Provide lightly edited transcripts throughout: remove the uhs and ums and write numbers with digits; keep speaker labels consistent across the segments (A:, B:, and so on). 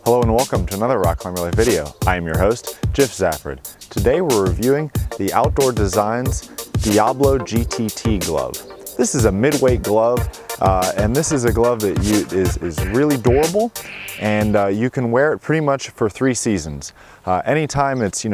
A: Hello and welcome to another Rock Climber Life video. I am your host, Jeff Zafford. Today we're reviewing the Outdoor Designs Diablo GTT glove. This is a mid-weight glove, and this is a glove that is really durable, and you can wear it pretty much for 3 seasons. Anytime it's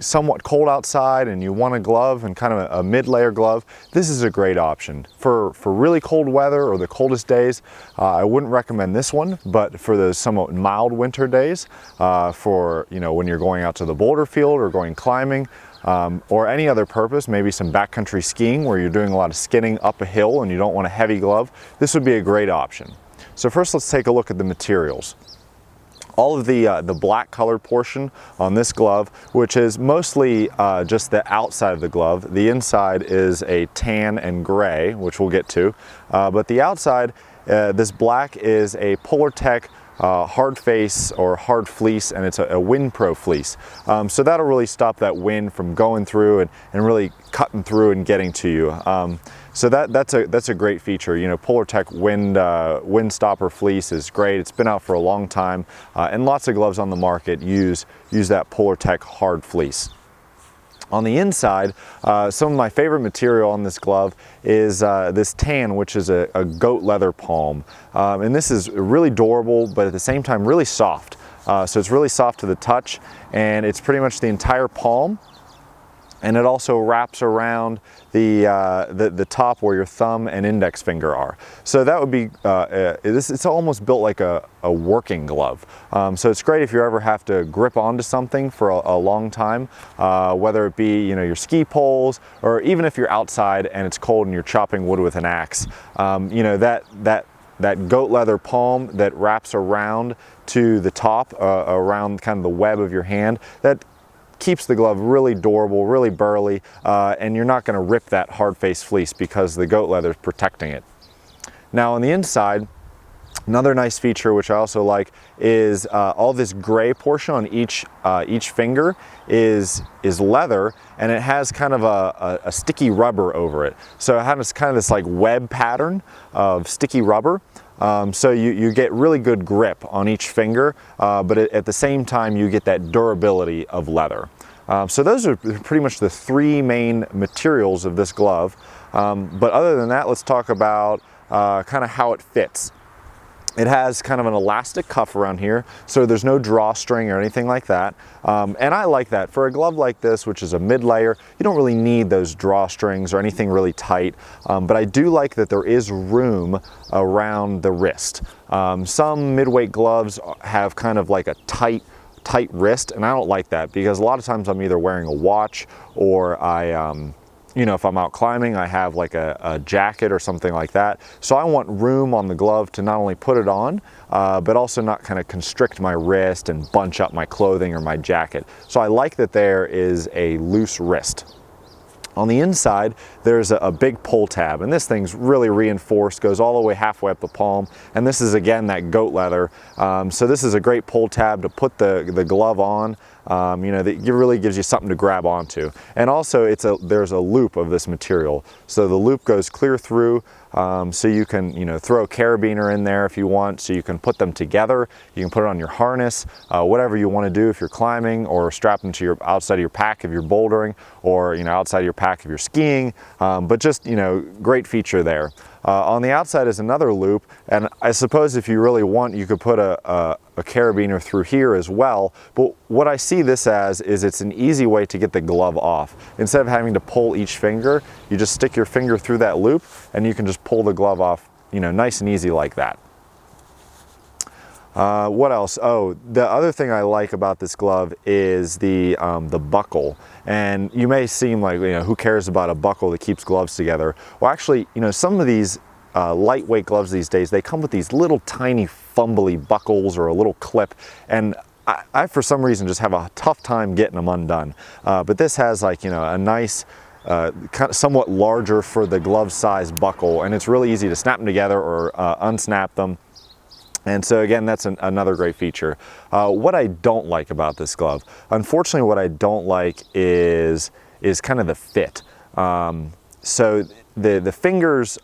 A: somewhat cold outside and you want a glove and kind of a mid-layer glove, this is a great option. For really cold weather or the coldest days, I wouldn't recommend this one, but for the somewhat mild winter days, for when you're going out to the boulder field or going climbing, or any other purpose, maybe some backcountry skiing where you're doing a lot of skidding up a hill and you don't want a heavy glove, this would be a great option. So first let's take a look at the materials. All of the black colored portion on this glove, which is mostly just the outside of the glove. The inside is a tan and gray, which we'll get to, but the outside, this black is a Polartec hard face or hard fleece, and it's a wind pro fleece. So that'll really stop that wind from going through and really cutting through and getting to you. So that's a great feature. Polartec wind stopper fleece is great. It's been out for a long time, and lots of gloves on the market use that Polartec hard fleece. On the inside, some of my favorite material on this glove is this tan, which is a goat leather palm. And this is really durable, but at the same time really soft. So it's really soft to the touch, and it's pretty much the entire palm. And it also wraps around the top where your thumb and index finger are. So that would be, it's almost built like a working glove. So it's great if you ever have to grip onto something for a long time, whether it be your ski poles, or even if you're outside and it's cold and you're chopping wood with an axe. That goat leather palm that wraps around to the top, around kind of the web of your hand, that keeps the glove really durable, really burly, and you're not going to rip that hard face fleece because the goat leather is protecting it. Now on the inside, another nice feature which I also like is all this gray portion on each finger is leather, and it has kind of a sticky rubber over it. So it has kind of this like web pattern of sticky rubber. So you get really good grip on each finger, but at the same time you get that durability of leather. So those are pretty much the 3 main materials of this glove. But other than that, let's talk about kind of how it fits. It has kind of an elastic cuff around here, so there's no drawstring or anything like that. And I like that. For a glove like this, which is a mid-layer, you don't really need those drawstrings or anything really tight. But I do like that there is room around the wrist. Some mid-weight gloves have kind of like a tight wrist, and I don't like that because a lot of times I'm either wearing a watch or if I'm out climbing, I have like a jacket or something like that. So I want room on the glove to not only put it on, but also not kind of constrict my wrist and bunch up my clothing or my jacket. So I like that there is a loose wrist. On the inside, there's a big pull tab, and this thing's really reinforced, goes all the way halfway up the palm, and this is again that goat leather. So this is a great pull tab to put the glove on. That really gives you something to grab onto. And also there's a loop of this material. So the loop goes clear through, so you can throw a carabiner in there if you want, so you can put them together. You can put it on your harness, whatever you want to do if you're climbing, or strap them to your outside of your pack if you're bouldering, or outside of your pack if you're skiing. But just great feature there. On the outside is another loop, and I suppose if you really want, you could put a carabiner through here as well. But what I see this as is it's an easy way to get the glove off. Instead of having to pull each finger, you just stick your finger through that loop and you can just pull the glove off, nice and easy like that. What else? Oh, the other thing I like about this glove is the buckle. And you may seem like, who cares about a buckle that keeps gloves together? Well, actually, some of these lightweight gloves these days, they come with these little tiny fumbly buckles or a little clip, and I for some reason just have a tough time getting them undone. But this has like a nice kind of somewhat larger for the glove size buckle, and it's really easy to snap them together or unsnap them. And so again, that's another great feature. What I don't like about this glove, unfortunately, what I don't like is kind of the fit. So the fingers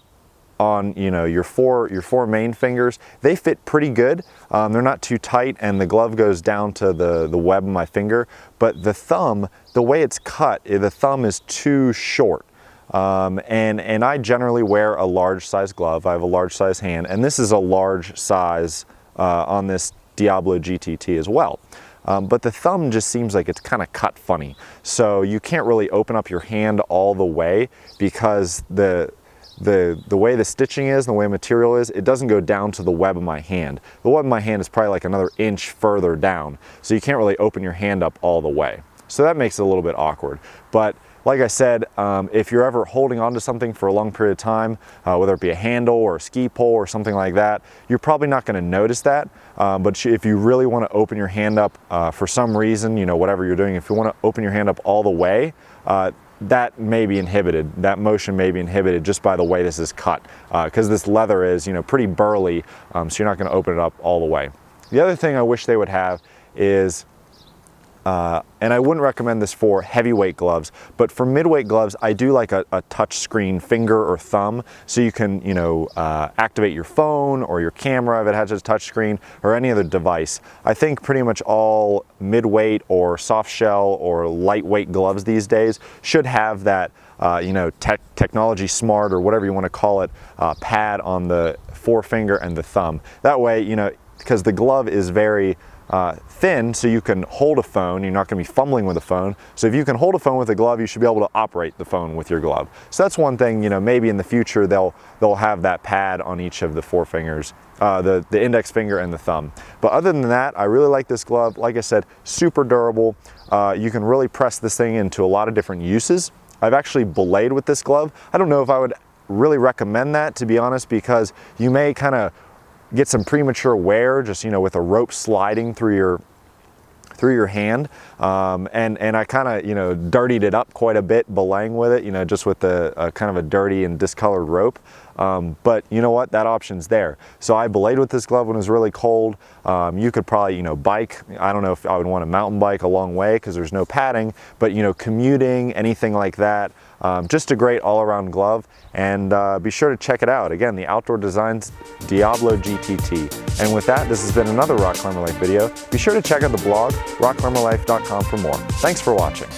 A: on, you know, your four main fingers, they fit pretty good. They're not too tight, and the glove goes down to the web of my finger. But the thumb, the way it's cut, the thumb is too short. And I generally wear a large size glove. I have a large size hand, and this is a large size on this Diablo GTT as well. But the thumb just seems like it's kind of cut funny. So you can't really open up your hand all the way, because the way the stitching is, the way the material is, it doesn't go down to the web of my hand. The web of my hand is probably like another inch further down. So you can't really open your hand up all the way. So that makes it a little bit awkward. But like I said, if you're ever holding onto something for a long period of time, whether it be a handle or a ski pole or something like that, you're probably not going to notice that. But if you really want to open your hand up for some reason, you know, whatever you're doing, if you want to open your hand up all the way, that may be inhibited. That motion may be inhibited just by the way this is cut, because this leather is, you know, pretty burly, so you're not going to open it up all the way. The other thing I wish they would have is, and I wouldn't recommend this for heavyweight gloves, but for midweight gloves, I do like a touch screen finger or thumb, so you can, you know, activate your phone or your camera if it has a touch screen, or any other device. I think pretty much all midweight or soft shell or lightweight gloves these days should have that, you know, technology smart, or whatever you want to call it, pad on the forefinger and the thumb. That way, you know, because the glove is very thin, so you can hold a phone. You're not going to be fumbling with a phone. So if you can hold a phone with a glove, you should be able to operate the phone with your glove. So that's one thing, you know, maybe in the future they'll have that pad on each of the four fingers, the index finger and the thumb. But other than that, I really like this glove. Like I said, super durable. You can really press this thing into a lot of different uses. I've actually belayed with this glove. I don't know if I would really recommend that, to be honest, because you may kind of get some premature wear, just, you know, with a rope sliding through your hand, and I kind of, you know, dirtied it up quite a bit belaying with it, you know, just with the kind of a dirty and discolored rope. But you know what, that option's there. So I belayed with this glove when it was really cold. You could probably, you know, bike. I don't know if I would want to mountain bike a long way because there's no padding, but, you know, commuting, anything like that, just a great all-around glove. And be sure to check it out. Again, the Outdoor Designs Diablo GTT. And with that, this has been another Rock Climber Life video. Be sure to check out the blog, rockclimberlife.com, for more. Thanks for watching.